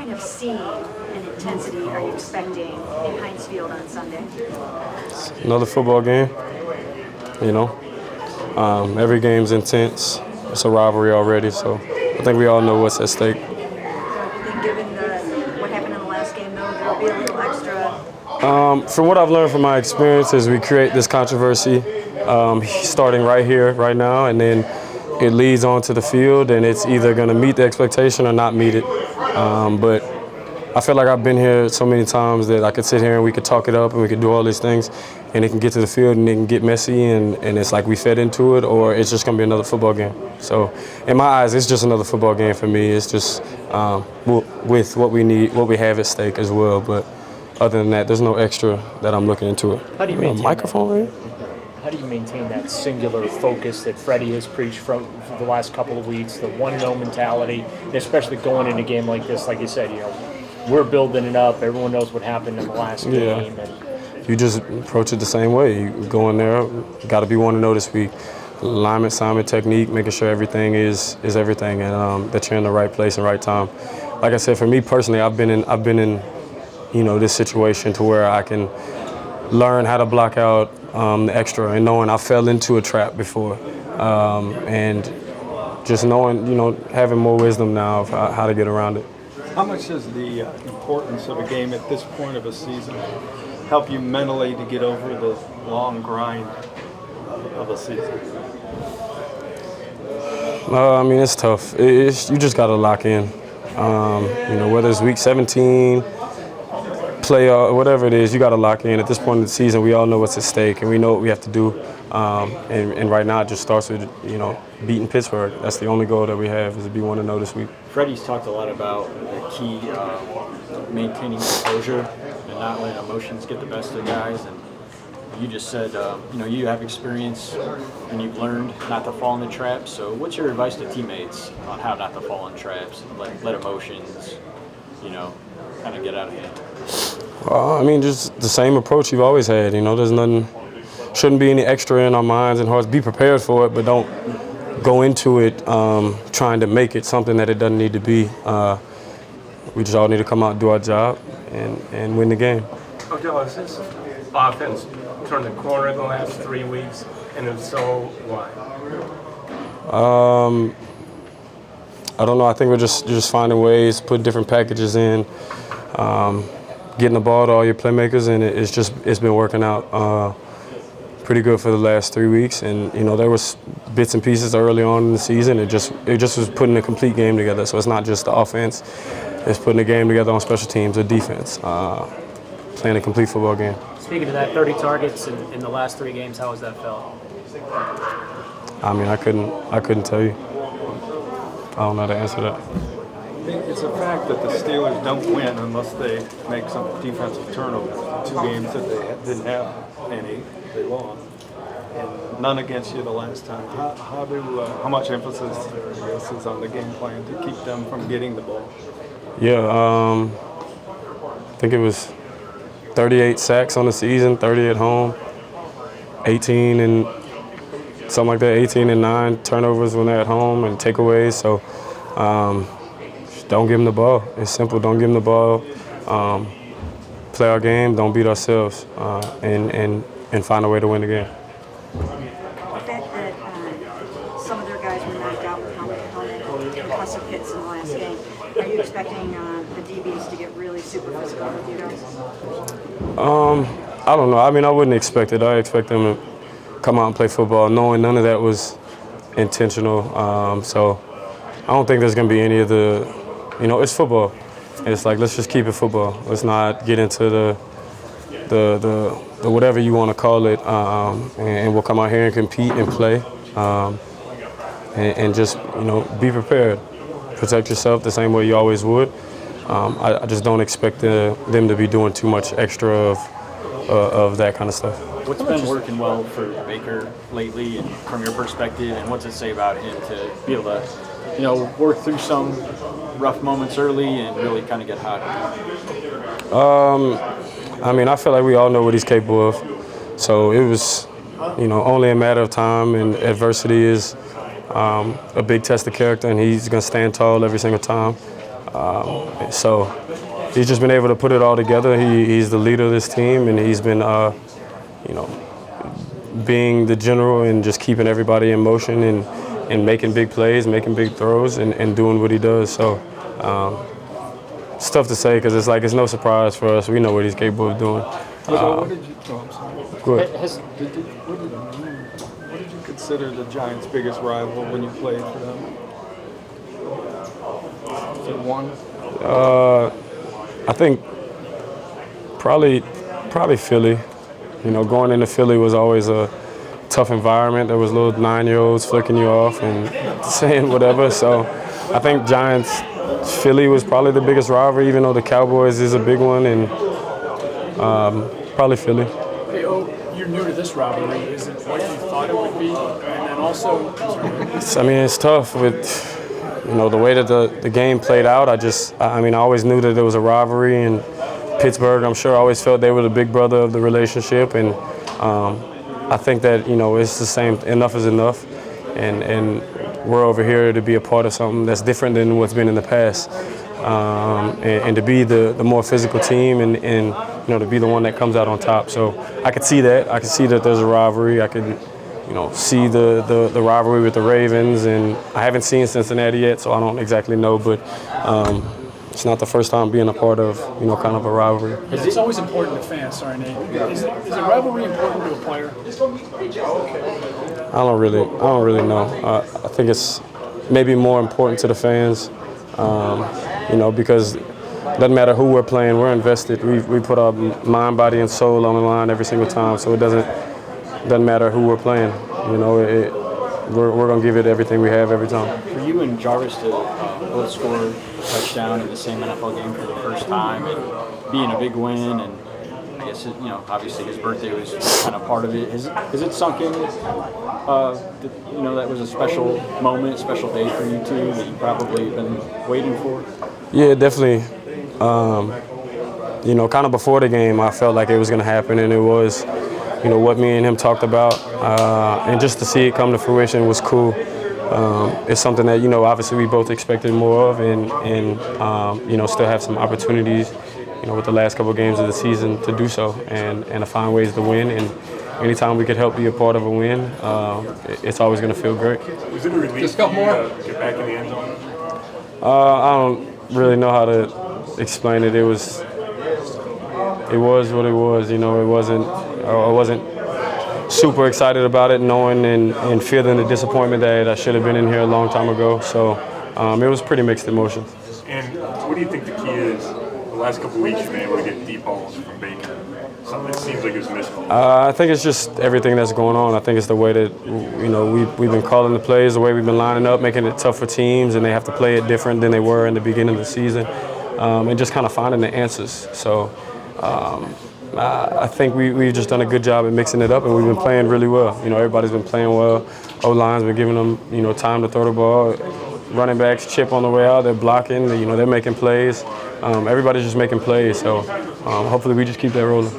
kind of scene and intensity are you expecting in Heinz Field on Sunday? Another football game, you know. Every game's intense. It's a rivalry already, so I think we all know what's at stake. Do you think given what happened in the last game, though, there'll be a little extra? From what I've learned from my experiences, we create this controversy starting right here, right now, and then it leads on to the field, and it's either going to meet the expectation or not meet it. But I feel like I've been here so many times that I could sit here and we could talk it up and we could do all these things, and it can get to the field and it can get messy, and it's like we fed into it, or it's just going to be another football game. So in my eyes, it's just another football game for me. It's just with what we need, what we have at stake as well. But other than that, there's no extra that I'm looking into it. How do you maintain a microphone right here? How do you maintain that singular focus that Freddie has preached for the last couple of weeks, the one-no mentality, and especially going in a game like this? Like you said, we're building it up. Everyone knows what happened in the last game. And you just approach it the same way. You go in there, got to be 1-0 this week. Alignment, assignment, technique, making sure everything is everything, and that you're in the right place and right time. Like I said, for me personally, I've been in this situation to where I can learn how to block out the extra, and knowing I fell into a trap before, and just knowing, having more wisdom now of how to get around it. How much does the importance of a game at this point of a season help you mentally to get over the long grind of a season? It's tough. You just got to lock in. Whether it's week 17, playoff, whatever it is, you got to lock in. At this point in the season, we all know what's at stake, and we know what we have to do. And right now, it just starts with beating Pittsburgh. That's the only goal that we have, is to be 1-0 this week. Freddie's talked a lot about the key maintaining composure and not letting emotions get the best of guys. And you just said, you have experience and you've learned not to fall in the traps. So what's your advice to teammates on how not to fall in traps, let emotions, kind of get out of hand? Just the same approach you've always had. There's nothing, shouldn't be any extra in our minds and hearts. Be prepared for it, but don't go into it trying to make it something that it doesn't need to be. We just all need to come out and do our job and win the game. Odell, has this offense turned the corner in the last 3 weeks? And if so, why? I don't know. I think we're just finding ways, put different packages in, getting the ball to all your playmakers, and it's been working out pretty good for the last 3 weeks. And there was bits and pieces early on in the season. It just was putting a complete game together. So it's not just the offense; it's putting a game together on special teams or defense, playing a complete football game. Speaking of that, 30 targets in the last 3 games. How has that felt? I couldn't tell you. I don't know how to answer that. It's a fact that the Steelers don't win unless they make some defensive turnovers. 2 games that they didn't have any, they lost, and none against you the last time. How much emphasis is on the game plan to keep them from getting the ball? Yeah, I think it was 38 sacks on the season, 30 at home, 18 and something like that, 18 and 9 turnovers when they're at home and takeaways. So just don't give them the ball. It's simple. Don't give them the ball. Play our game. Don't beat ourselves, and find a way to win the game. The fact that some of their guys were knocked out with concussive hits in the last game, are you expecting the DBs to get really super physical with you guys? I don't know. I wouldn't expect it. I expect them to come out and play football, knowing none of that was intentional. So I don't think there's going to be any of the, it's football. It's like, let's just keep it football. Let's not get into the whatever you want to call it, and we'll come out here and compete and play, and just, be prepared. Protect yourself the same way you always would. I just don't expect them to be doing too much extra of that kind of stuff. What's been working well for Baker lately, and from your perspective, and what's it say about him to be able to, work through some rough moments early and really kind of get hot? I feel like we all know what he's capable of. So it was, only a matter of time, and adversity is a big test of character, and he's going to stand tall every single time. So he's just been able to put it all together. He's the leader of this team, and he's been, you know, being the general and just keeping everybody in motion and making big plays, making big throws, and doing what he does. So it's tough to say because it's no surprise for us. We know what he's capable of doing. What did you? Oh, I'm sorry. Go ahead. What did you consider the Giants' biggest rival when you played for them? Is it one? I think probably Philly. You know, going into Philly was always a tough environment. There was little 9-year-olds flicking you off and saying whatever. So I think Philly was probably the biggest rivalry, even though the Cowboys is a big one, and probably Philly. Hey, you're new to this rivalry. Is it what you thought it would be? And then also, It's tough with, you know, the way that the game played out. I always knew that there was a rivalry, and Pittsburgh, I'm sure, always felt they were the big brother of the relationship, and I think that, you know, it's the same. Enough is enough, and we're over here to be a part of something that's different than what's been in the past, and to be the more physical team, and you know, to be the one that comes out on top. So I could see that. I could see that there's a rivalry. I could, you know, see the rivalry with the Ravens, and I haven't seen Cincinnati yet, so I don't exactly know, but. It's not the first time being a part of, you know, kind of a rivalry. it's always important to fans. Sorry, Nate. Is a rivalry important to a player? I don't really know. I think it's maybe more important to the fans, you know, because it doesn't matter who we're playing, we're invested. We put our mind, body, and soul on the line every single time, so it doesn't matter who we're playing. You know, we're going to give it everything we have every time. For you and Jarvis to both score a touchdown in the same NFL game for the first time, and being a big win, and I guess you know, obviously his birthday was kind of part of it. Has it sunk in? That, you know, that was a special moment, special day for you two that you probably been waiting for. Yeah, definitely. You know, kind of before the game, I felt like it was going to happen, and it was. You know, what me and him talked about, and just to see it come to fruition was cool. It's something that, you know, obviously we both expected more of, and you know, still have some opportunities, you know, with the last couple of games of the season to do so, and to find ways to win. And anytime we could help be a part of a win, it's always going to feel great. Was it a relief to get back in the end zone? I don't really know how to explain it. It was what it was. You know, I wasn't super excited about it, knowing and feeling the disappointment that I should have been in here a long time ago. So it was pretty mixed emotions. And what do you think the key is? The last couple of weeks you've been able to get deep balls from Baker. Something that seems like it's missing. I think it's just everything that's going on. I think it's the way that, you know, we've been calling the plays, the way we've been lining up, making it tough for teams, and they have to play it different than they were in the beginning of the season, and just kind of finding the answers. So I think we've just done a good job at mixing it up, and we've been playing really well. You know, everybody's been playing well. O-line's been giving them, you know, time to throw the ball. Running backs chip on the way out. They're blocking. You know, they're making plays. Everybody's just making plays. So hopefully we just keep that rolling.